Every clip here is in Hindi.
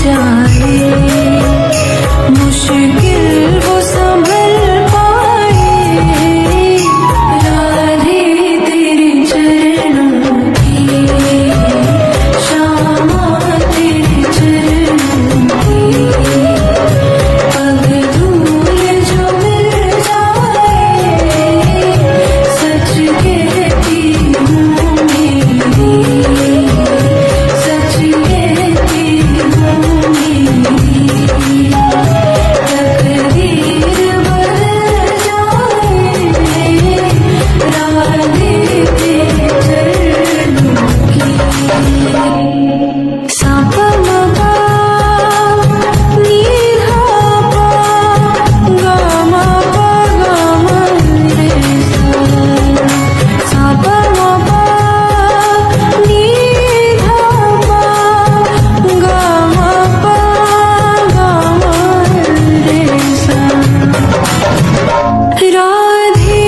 जाए, मुश्किल वो संभल पाए। राधे तेरे चरणों की, श्यामा तेरे चरणों की, पग धूल जो मिल जाए, सच कहती हूँ मेरी, सच कहती हूँ मेरी, तकदीर बदल जाए, राधे तेरे चरणों की। सा प म प नी धा प गा म प रे सा प म प नी धा प गा म प रे सा। राधे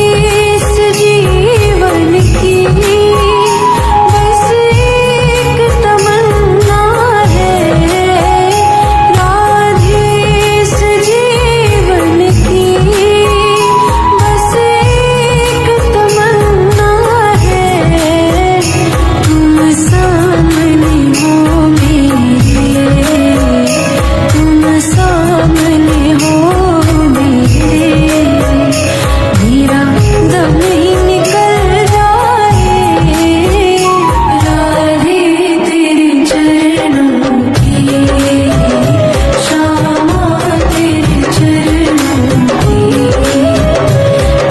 इस जीवन की बस एक तमन्ना है, राधे इस जीवन की बस एक तमन्ना है। तुम सामने हो मेरे, तुम सामने हो मेरे, मेरा दम ही निकल जाए, राधे तेरे चरणों की, श्यामा तेरे चरणों की,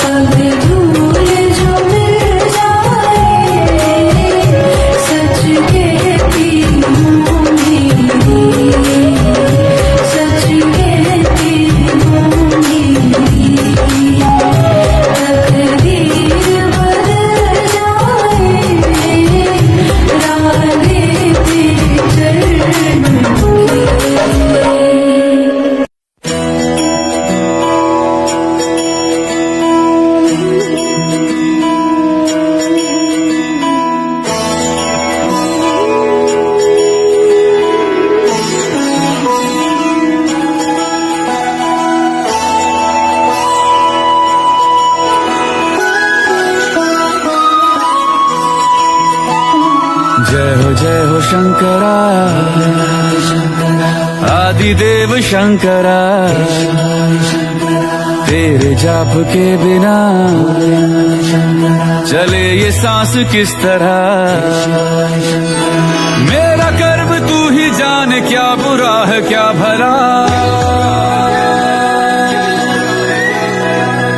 पग धूल जो मिल जाए, सच कहती हूँ मेरी, सच कहती हूँ मेरी, तकदीर बदल जाए, राधे तेरे चरणों की। जय हो शंकरा, आदिदेव शंकरा, तेरे जाप के बिना चले ये सांस किस तरह। मेरा कर्म तू ही जाने, क्या बुरा है क्या भला,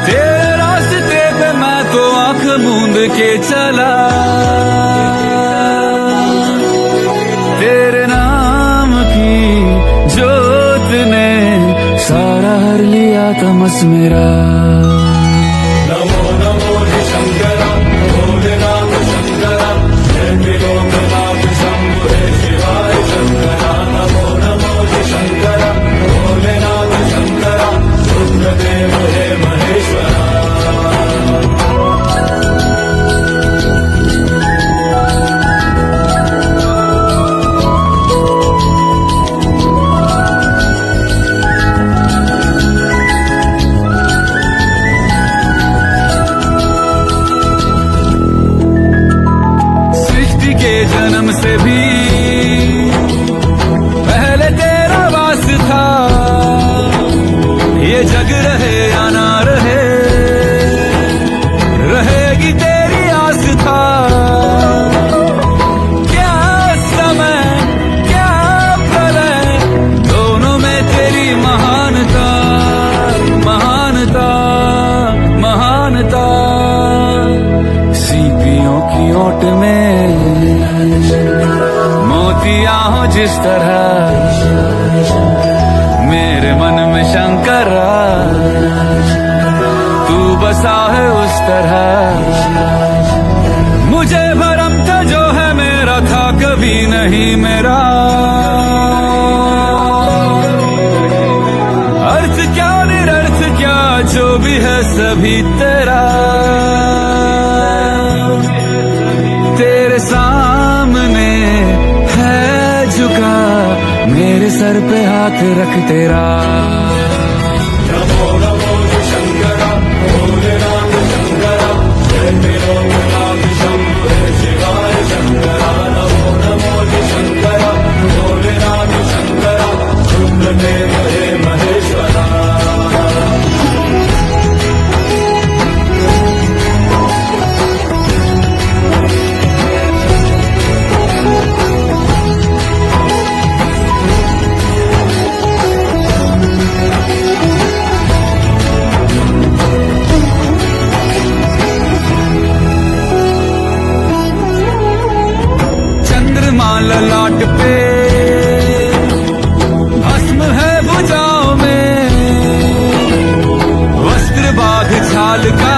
तेरे रास्ते पे मैं तो आंख मूंद के चला, तेरे नाम की जोत ने सारा हर लिया तमस मेरा। नमो नमो शंकरा, भोलेनाथ शंकरा, जय त्रिलोकनाथ शंभो शिवाय शंकरा। नमो नमो शंकरा, भोलेनाथ शंकरा, रुद्रदेव हे महेश्वरा। जन्म से भी पहले तेरा वास था, ये जग रहे या ना रहे, रहेगी तेरी आस था। क्या समय क्या प्रलय, दोनों में तेरी महानता, महानता, महानता। सीपियों की ओट में मोतिया हो जिस तरह, मेरे मन में शंकरा तू बसा है उस तरह। मुझे भरम था जो है मेरा था कभी नहीं मेरा, अर्थ क्या निरर्थ क्या जो भी है सभी तेरा। तेरे सामने है झुका मेरे सर पे हाथ रख तेरा। नमो नमो शंकरा भोलेनाथ शंकरा, जय लोकनाथ शंभो शिवाय शंकरा। नमो नमो शंकरा भोलेनाथ शंकरा, रुद्रदेव हे महेश्वरा। चंद्रमा ललाट पे भस्म है भुजाओं में, वस्त्र बाघ छाल का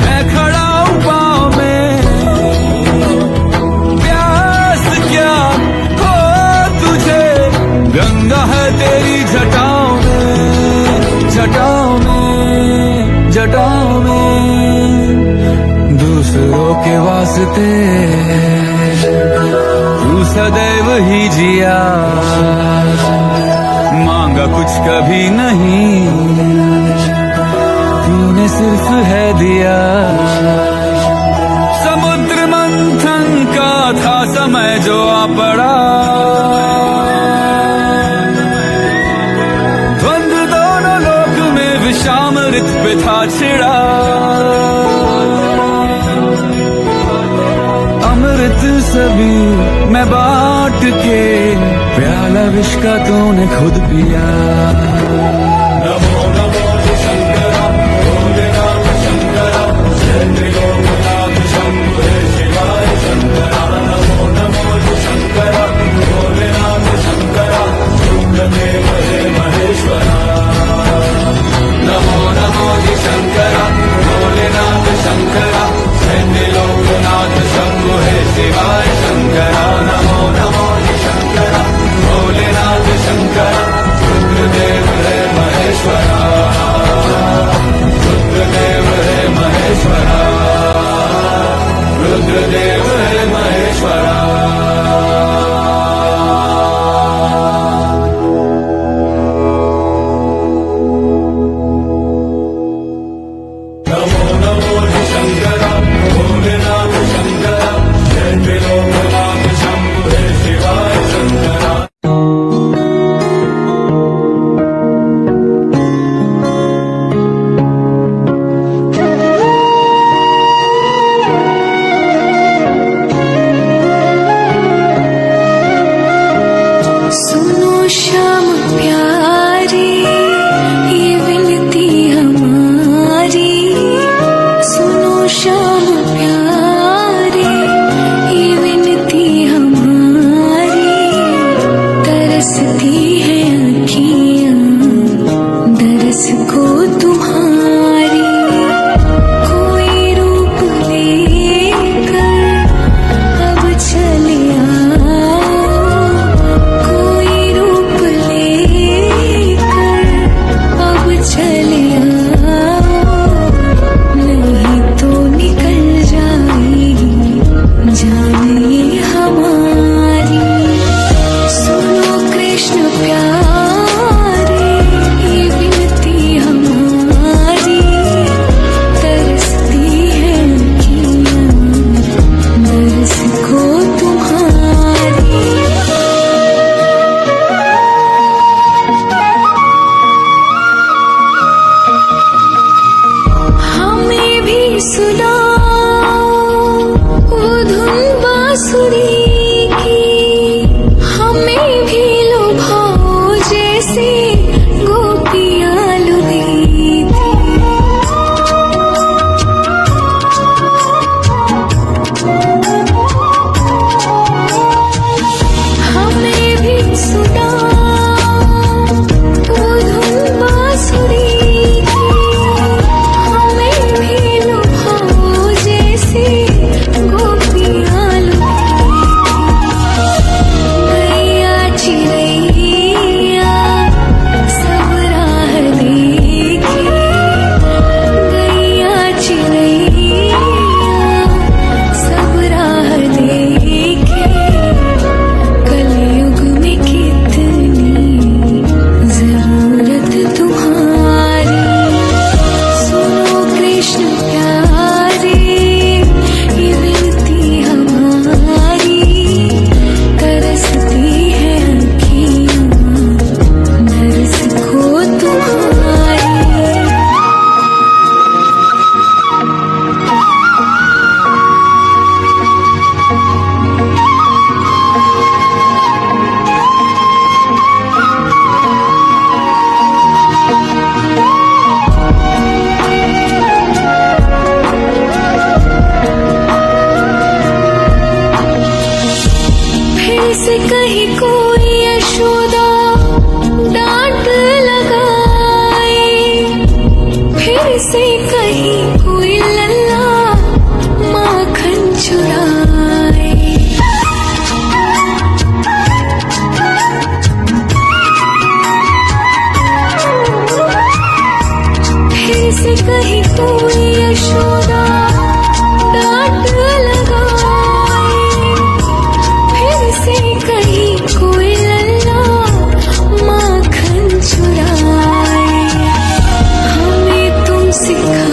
है खड़ा पाँव में। प्यास क्या हो तुझे, गंगा है तेरी जटाओं में, जटाओं में, जटाओं में। दूसरों के वास्ते तू सदैव ही जिया, मांगा कुछ कभी नहीं, तूने सिर्फ है दिया। समुद्र मंथन का था समय जो आ पड़ा, द्वंद्व दोनों लोक में विषामृत पे था छिड़ा। अमृत सभी मैं बांट के, प्याला विष का तूने खुद पिया। नमो नमो शंकरा भोलेनाथ शंकरा, जय लोकनाथ शंभो शिवाय शंकरा। नमो नमो शंकरा भोलेनाथ शंकरा, रुद्रदेव हे महेश्वरा। नमो नमो शंकरा भोलेनाथ शंकरा, जय लोकनाथ शंभो शिवाय शंकरा। नमो नमो शंकरा भोलेनाथ शंकरा, रुद्रदेव हे महेश्वरा, रुद्रदेव हे महेश्वरा, रुद्रदेव हे महेश्वरा। नमो नमो शंकरा भोलेनाथ शंकरा, जय लोकनाथ शंभो शिवाय शंकरा। कहीं कोई यशोदा डांट लगाए, फिर से कहीं कोई लल्ला माखन चुराए। फिर से कहीं कोई यशोदा डांट लगाए, फिर से कहीं कोई लल्ला माखन चुराए। हमें तुम सिखा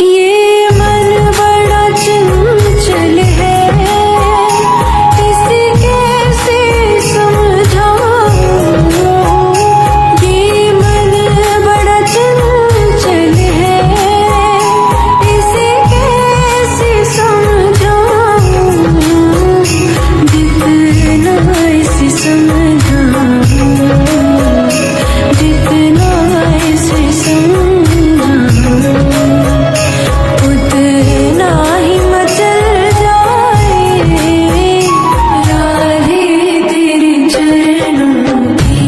ये मन बड़ा चंचल है, इसे कैसे समझाऊं। ये मन बड़ा चंचल है, इसे कैसे समझाऊं। जितना इसे समझाऊं, जितना इसे समझाऊं, उतना ही मचल जाए राधे तेरे चरणों की,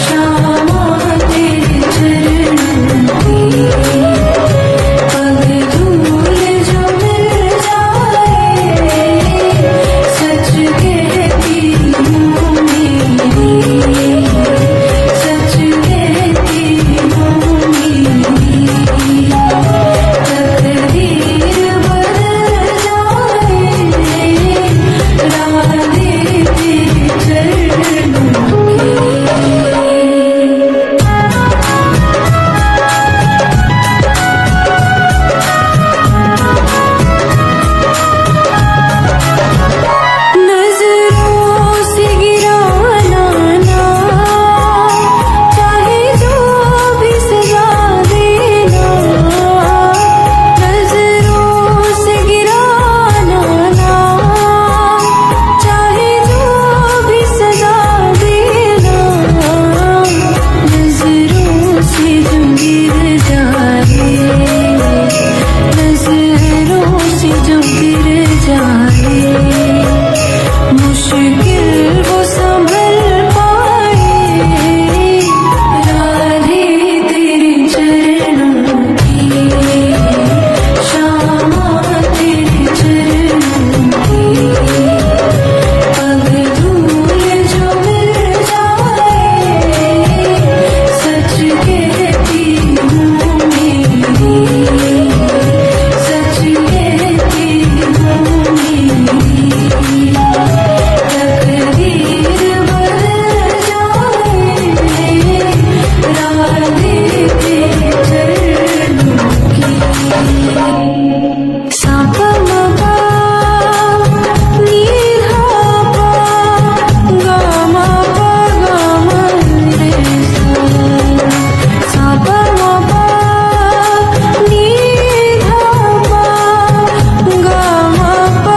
श्यामा तेरे चरणों की। पग धूल जो मिल जाए, सच कहती हूँ मेरी, सच कहती हूँ मेरी। तकदीर बदल जाए राधे तेरे चरणों की। नजरों से गिराना ना, चाहे जो भी सजा देना। नजरों से गिराना ना, चाहे जो भी सजा देना। नजरों से जो गिर जाए, नजरों से जो गिर जाए, मुश्किल वो संभल पाए राधे तेरे चरणों की, श्यामा तेरे चरणों की। पग धूल जो मिल जाए, सच कहती हूँ मेरी, सच कहती हूँ मेरी। तकदीर बदल जाए राधे तेरे चरणों की। सा प म प नी धा प गा म प रे सा प म प नी धा प गा म प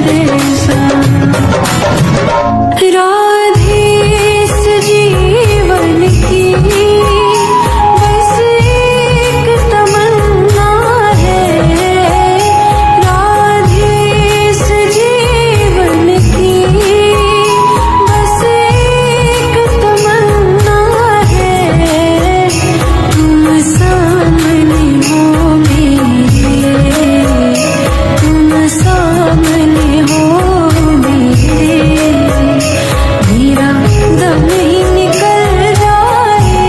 रे सा। राधे इस जीवन की बस एक तमन्ना है, राधे इस जीवन की बस एक तमन्ना है। तुम सामने हो मेरे, तुम सामने हो मेरे। मेरा दम ही निकल जाए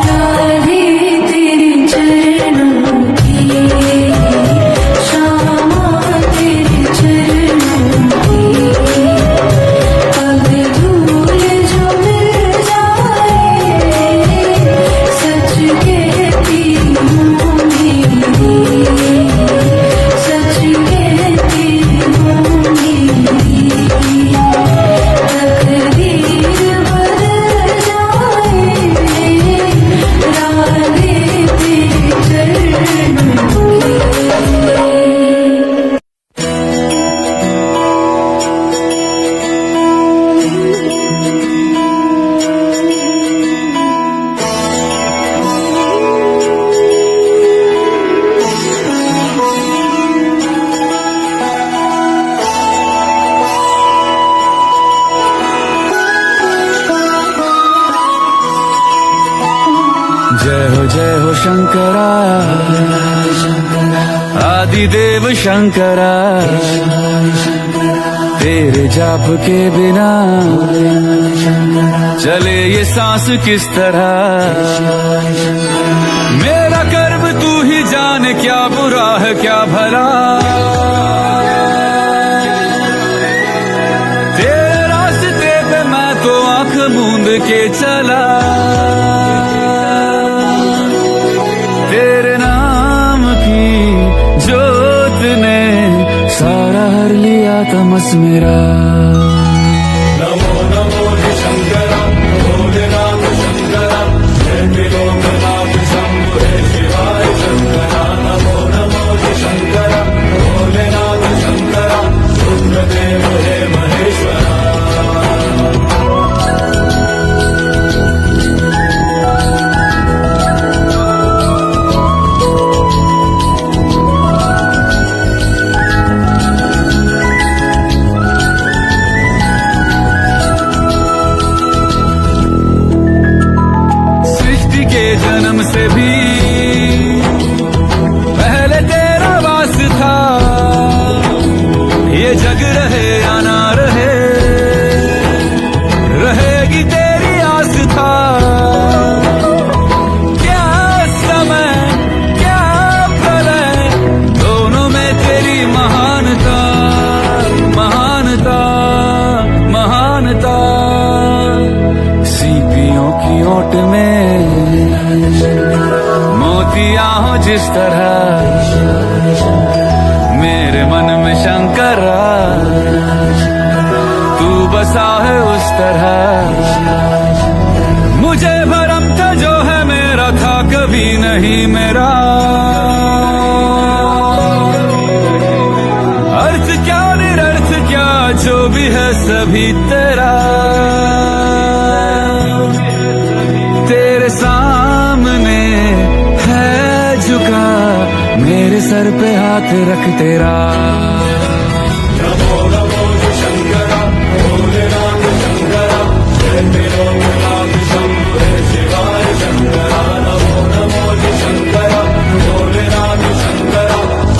राधे तेरे चरणों की, श्यामा तेरे चरणों की। पग धूल जो मिल जाए, सच कहती हूँ मेरी, सच कहती हूँ मेरी। तकदीर बदल जाए राधे तेरे चरणों जय हो शंकरा, आदिदेव शंकरा। तेरे जाप के बिना चले ये सांस किस तरह। मेरा कर्म तू ही जाने, क्या बुरा है क्या भला। तेरे रास्ते पे मैं तो आंख मूंद के चला। श्वास मेरा। नमो नमो शंकर भोलेनाथ शंकर जय लोकनाथ शंभु हे शिवाय शंकर। नमो नमो शंकर भोलेनाथ शंकर रुद्रदेव हे महेश्वर। सृष्टि के जन्म से भी पहले तेरा वास था। ये जग रहे या ना रहे, रहेगी तेरी आस्था। क्या समय क्या प्रलय, दोनों में तेरी महानता महानता महानता। सीपियों की ओट में मोतियां हो जिस तरह, मेरे मन में शंकर तू बसा है उस तरह। मुझे भरम था जो है मेरा था कभी नहीं मेरा। अर्थ क्या निरर्थ क्या जो भी है सभी तेरा। तेरे सामने है झुका मेरे सर पे हाथ रख तेरा। नमो नमो शंकर भोलेनाथ शंकर जय लोकनाथ शंभु हे शिवाय शंकर। नमो नमो शंकर भोलेनाथ शंकर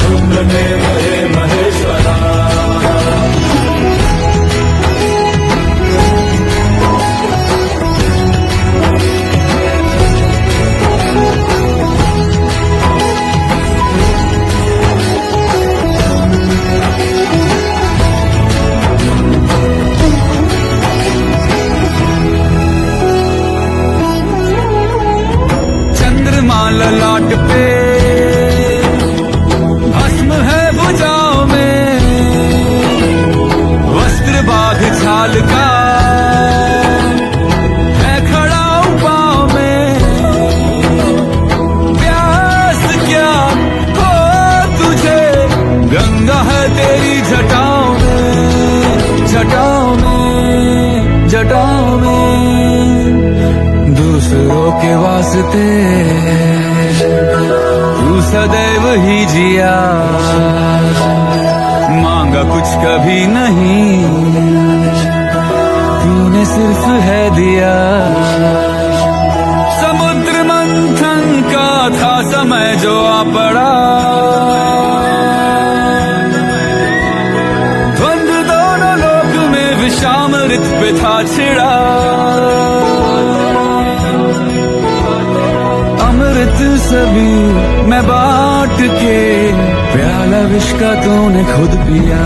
रुद्रदेव हे महेश्वर। चंद्रमा ललाट पे भस्म है भुजाओं में, वस्त्र बाघ छाल का है खड़ा पाँव में। प्यास क्या हो तुझे, गंगा है तेरी जटाओं में जटाओं में जटाओं में। दूसरों के वास्ते तू सदैव ही जिया, मांगा कुछ कभी नहीं तूने सिर्फ है दिया। समुद्र मंथन का था समय जो आ पड़ा, द्वंद्व दोनों लोक में विषामृत पे था छिड़ा। अमृत सभी मैं बांट के प्याला विष का तूने खुद पिया।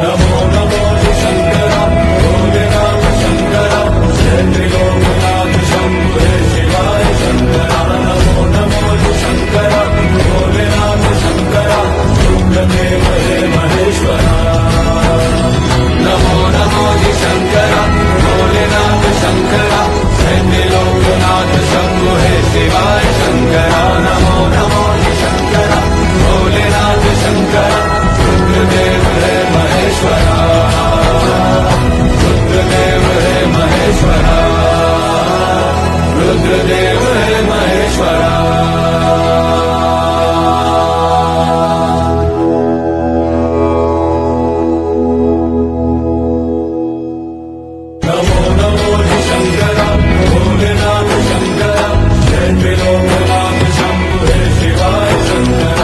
नमो नमो शंकर भोलेनाथ शंकर जय लोकनाथ शंभु हे शिवाय शंकर। नमो नमो शंकर भोलेनाथ शंकर रुद्रदेव हे महेश्वर। नमो नमो शंकर भोलेनाथ शंकर जय लोकनाथ शंभु हे शिवाय शंकर। नमो नमो शंकर भोलेनाथ शंकर रुद्रदेव हे महेश्वर। रुद्रदेव हे महेश्वर। रुद्रदेव हे महेश्वर। नमो नमो शंकर भोलेनाथ शंकर जय लोकनाथ शंभु हे शिवाय शंकर।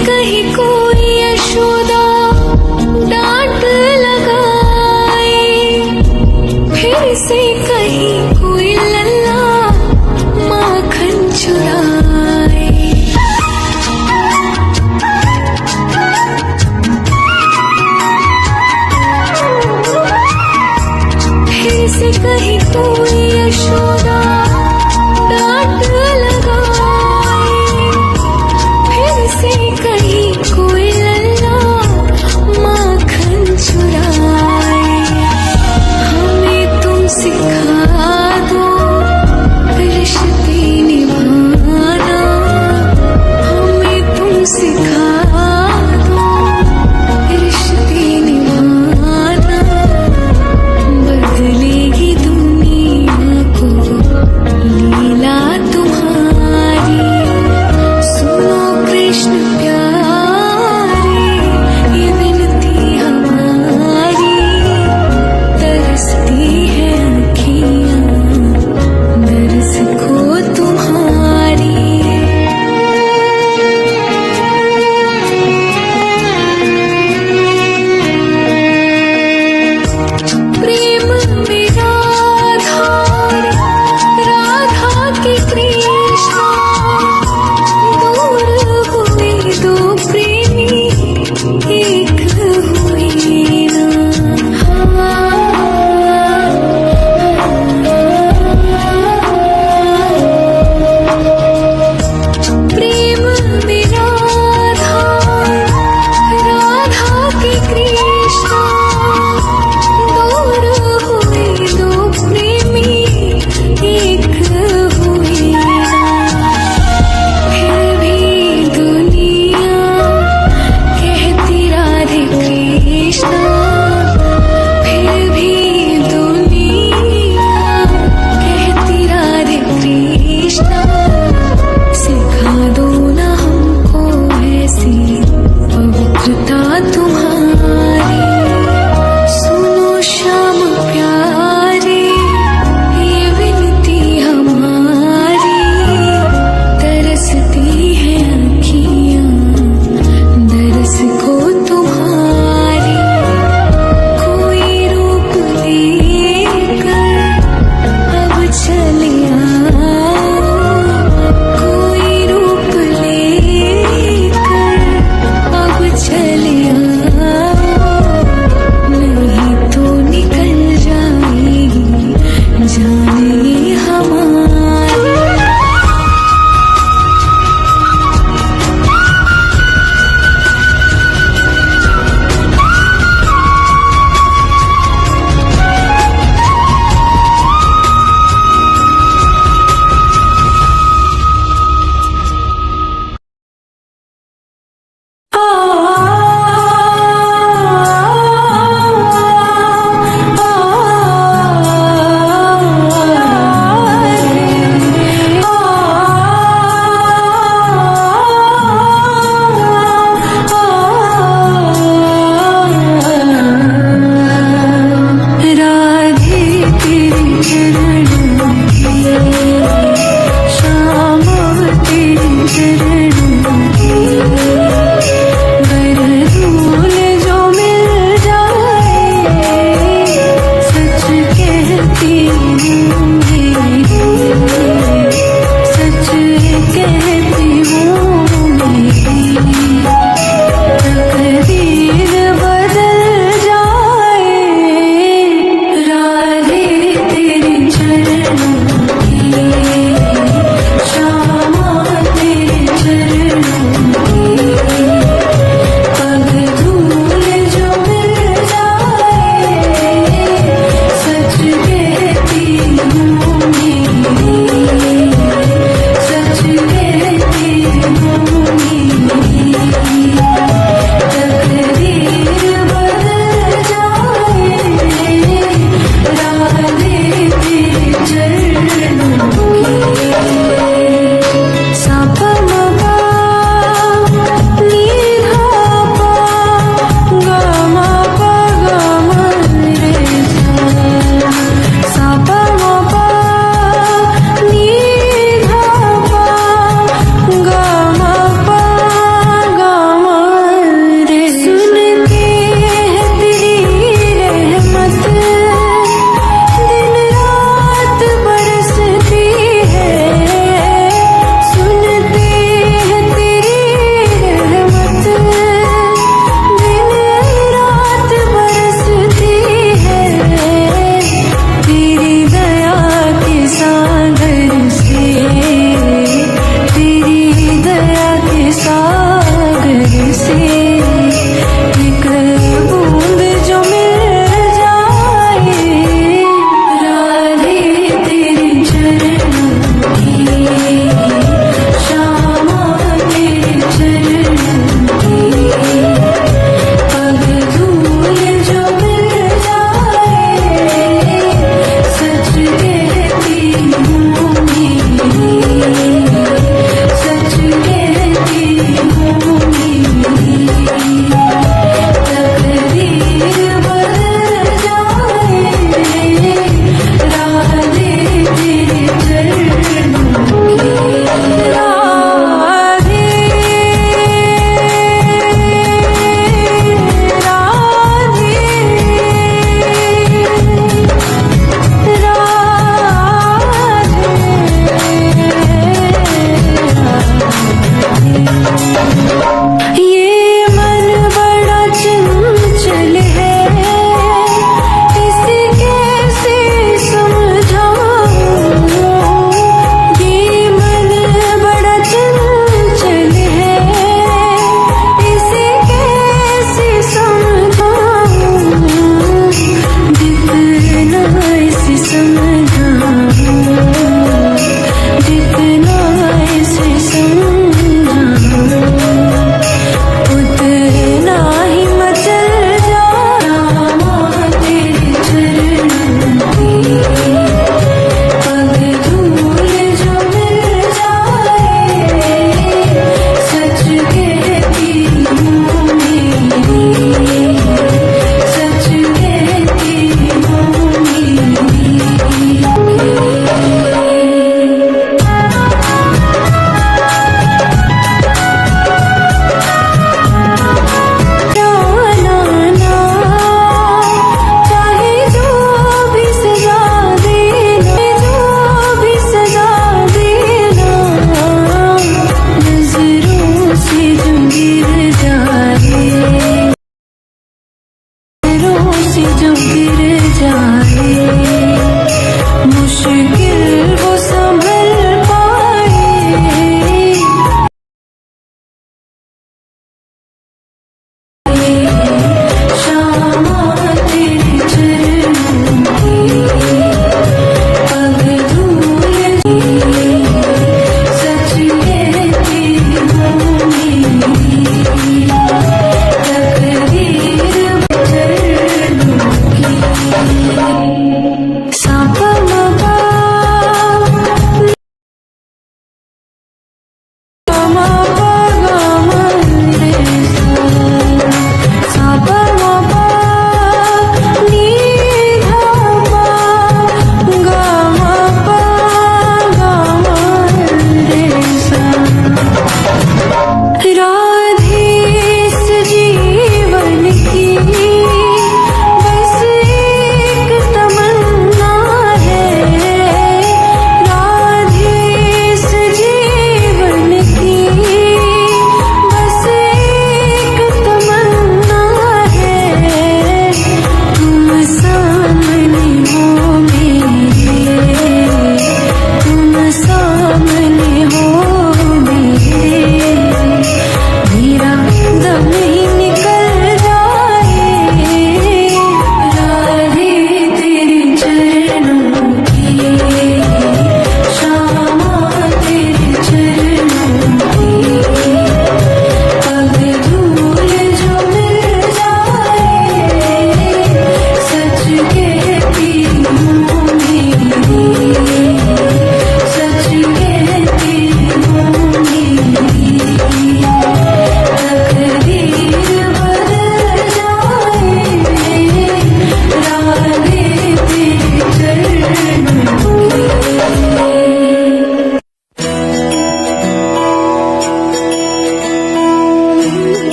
कहीं कोई यशोदा डांट लगाए, फिर से कहीं कोई लल्ला माखन चुराए। फिर से कहीं कोई यशोदा डांट लगाए, फिर से कहीं कोई लल्ला माखन चुराए। हमें तुम सिखा दो रिश्ते निभाना, हमें तुम सिखा दो रिश्ते निभाना। बदलेगी दुनिया को लीला तुम्हारी, सुनो कृष्ण प्यारे ये विनती हमारी। तरसती है अखियाँ दर्स को तुम्हारी। प्रेम में राधा, राधा की कृष्णा, दूर हुए दो प्रेमी एक हुए ना। प्रेम में राधा, राधा की कृष्णा, दूर हुए दो प्रेमी एक हुए ना। फिर भी दुनिया कहती राधे कृष्णा, फिर भी दुनिया कहती राधे कृष्णा। सिखा दो ना हमको ऐसी पवित्रता तुम्हारी, सुनो श्याम प्यारे ये विनती हमारी। तरसती है अखियाँ दर्स को तुम्हारी। कोई रूप लेकर अब चले आओ, कोई रूप लेकर अब चले आओ। नहीं तो निकल जाएगी जाने हमारी। राधे तेरे चरणों की, श्याम तेरे चरणों की। बरदूल जो मिल जाए, सच कहती हूँ मेरी, सच कहती हूँ मेरी। तकदीर बदल जाए, राधे तेरे चरणों की, श्यामा तेरे चरणों की। पग धूल जो मिल जाए, सच कहती हूँ मेरी, सच कहती हूँ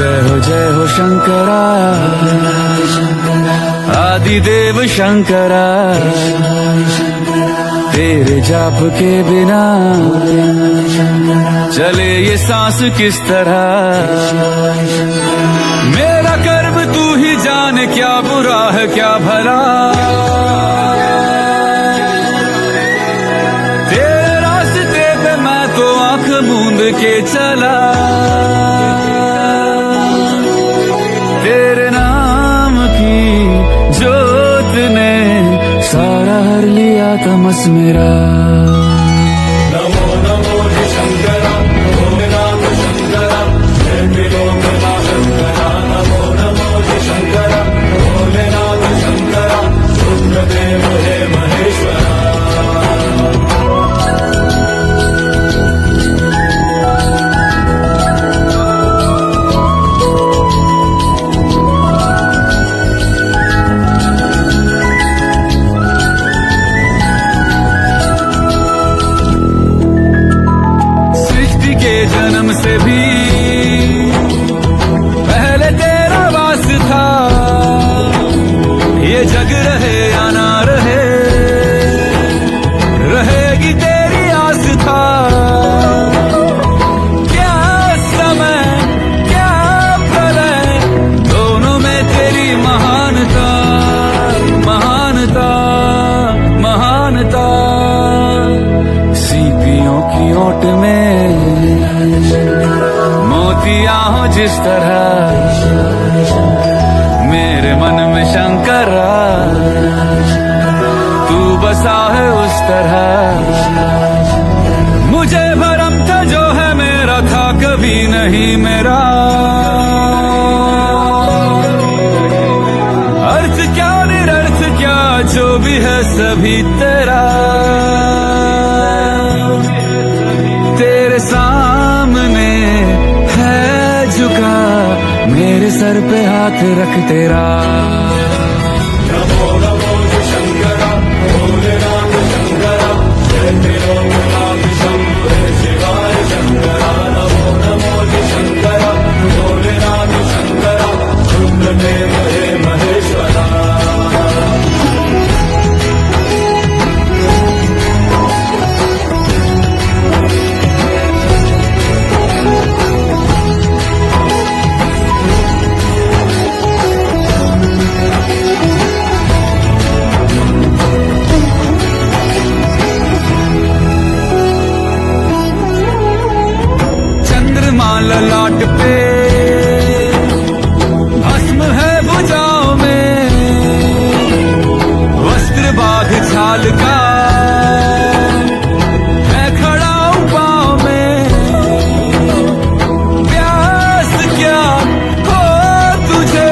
जय हो शंकरा आदिदेव शंकरा तेरे जाप के बिना चले ये सांस किस तरह मेरा कर्म तू ही जाने क्या बुरा है क्या भला तेरे रास्ते पे मैं तो आंख मूंद के चला तेरे नाम की जोत ने सारा हर लिया तमस मेरा नमो नमो हि शंकर भोलेनाथ शंकर जय त्रिलोकनाथ शंकर नमो नमो हि शंकर भोलेनाथ शंकर रुद्रदेव हे महेश्वरा के जन्म से भी पहले तेरा वास था ये जग रहे या ना रहे रहेगी तेरी आस था क्या समय क्या प्रलय दोनों में तेरी महानता महानता महानता सीपियों की ओट में मोतिया हो जिस तरह मेरे मन में शंकरा तू बसा है उस तरह मुझे भरम था जो है मेरा था कभी नहीं मेरा अर्थ क्या निरर्थ क्या जो भी है सभी तेरा तेरे सामने है झुका मेरे सर पे हाथ रख तेरा नमो नमो हि शंकर भोलेनाथ शंकर जय त्रिलोकनाथ शंभु हे शिवाय शंकर नमो नमो हि शंकर भोलेनाथ शंकर रुद्रदेव हे महेश्वरा ललाट पे भस्म है भुजाओं में वस्त्र बाघ छाल का मैं खड़ा हूँ पाँव में प्यास क्या हो तुझे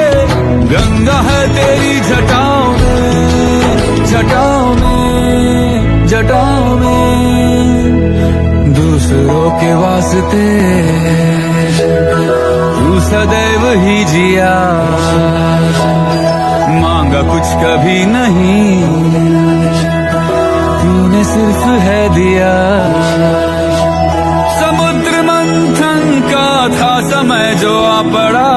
गंगा है तेरी जटाओं में जटाओं में जटाओं में दूसरों के वास्ते तू सदैव ही जिया मांगा कुछ कभी नहीं तूने सिर्फ है दिया समुद्र मंथन का था समय जो आ पड़ा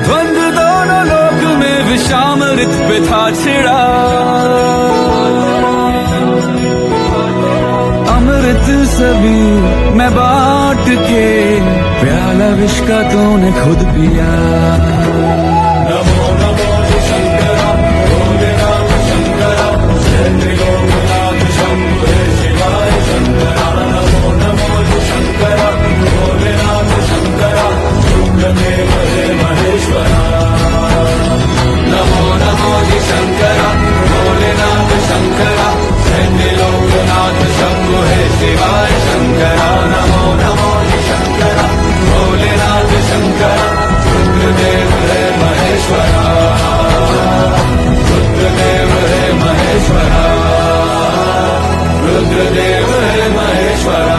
द्वंद्व दोनों लोक में विषामृत पे था छिड़ा अमृत सभी मैं बांट के प्याला विष का तूने खुद पिया नमो नमो हि शंकर भोलेनाथ शंकर जय त्रिलोकनाथ शंभु हे शिवाय शंकर नमो नमो हि शंकर भोलेनाथ शंकर रुद्रदेव हे महेश्वरा नमो नमो हि शंकर भोलेनाथ शंकर जय त्रिलोकनाथ शंभु हे शिवाय शंकर नमो नमो हि शंकर भोलेनाथ शंकर रुद्रदेव हे महेश्वरा रुद्रदेव हे महेश्वरा रुद्रदेव हे महेश्वरा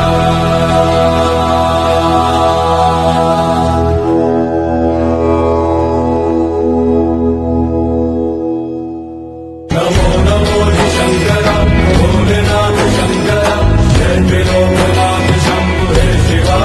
नमो नमो हि शंकर भोलेनाथ शंकर जय त्रिलोकनाथ शंभु हे शिवा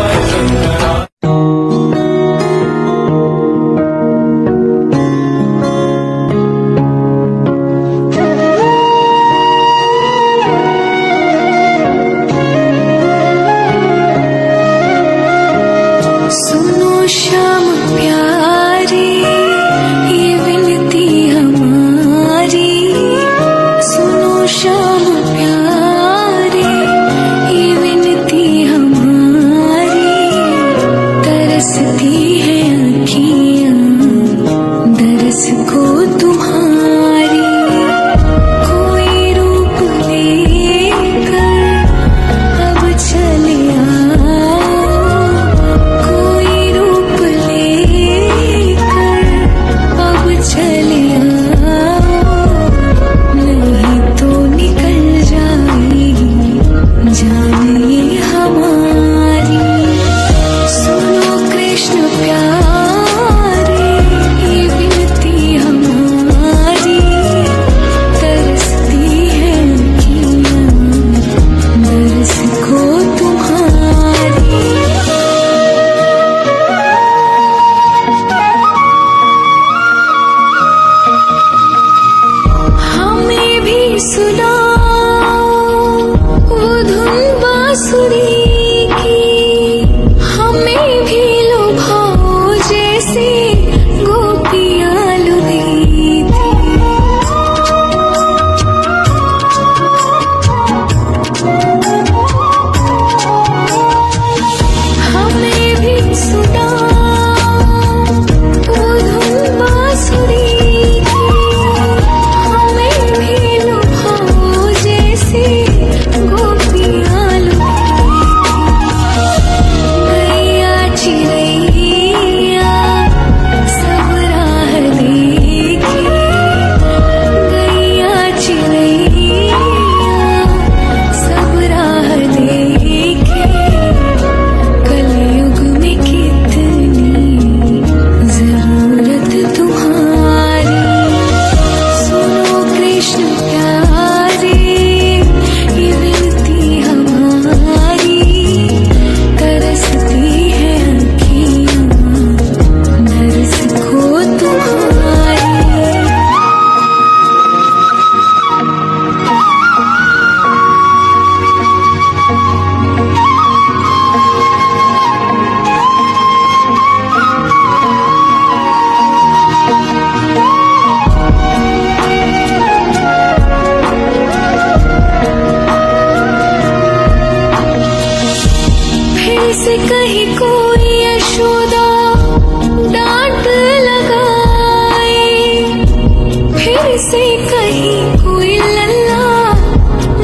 कहीं कोई लल्ला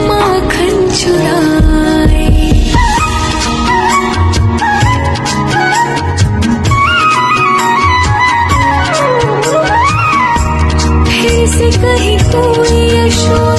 माखन चुराए। फिर से कहीं कोई यशोदा